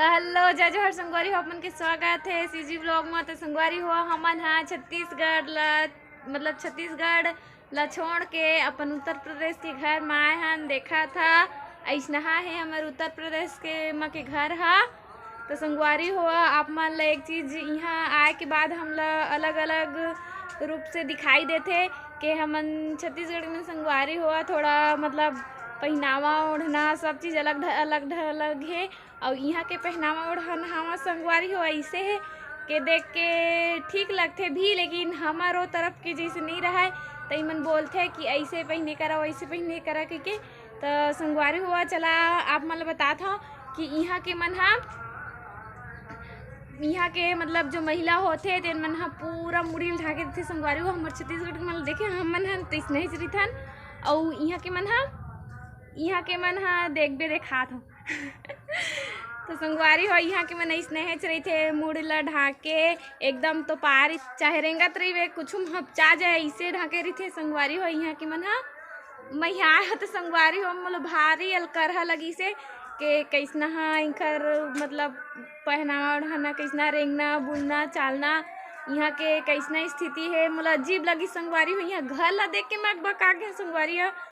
तो हेलो जय जोहर संगवारी हो अपन के स्वागत है सीजी ब्लॉग में। तो संगवारी हो हमन हाँ छत्तीसगढ़ मतलब छत्तीसगढ़ ला छोड़ के अपन उत्तर प्रदेश के घर में आए हन। देखा था ऐसा है हमारे उत्तर प्रदेश के माँ के घर हा। तो संगवारी हो आप मन ला एक चीज़ यहाँ आए के बाद हम ला अलग अलग रूप से दिखाई देते कि हमन छत्तीसगढ़ में संगवारी हुआ थोड़ा मतलब पहनावा ओढ़ना सब चीज़ अलग अलग है। और यहाँ के पहनावा ओढ़ना संगवारी हो ऐसे है कि देख के ठीक लगते भी, लेकिन हमारो तरफ के जैसे नहीं रहा है। तो मन बोलते कि ऐसे पहने करा वैसे पहने करा के तो संगवारी हुआ चला आप मन बता था कि यहाँ के मन यहाँ के मतलब जो महिला होते तेन मन पूरा मुड़ी ढाके थे। संगवारी हो हमारे छत्तीसगढ़ के मन देखे हमन तो इसने ही थन और यहाँ के मन देख बे देखा था तो संगवारी हो यहाँ के मन ऐसने रही थे मुड़ी ला ढाके एकदम तो पार चाहे रेंगत रही कुछ हपचा जाए ऐसे ढाके रही थे। संगवारी हो यहाँ के मन मैया तो संगवारी हो मतलब भारी अलकरहा लगी से के कैसना इनकर मतलब पहनावा ओढ़ाना कैसना रेंगना बुलना चालना यहाँ के कैसना स्थिति है। मतलब अजीब लगी संगवारी हो। यहाँ घर ला देख के मैं बका के संगवारी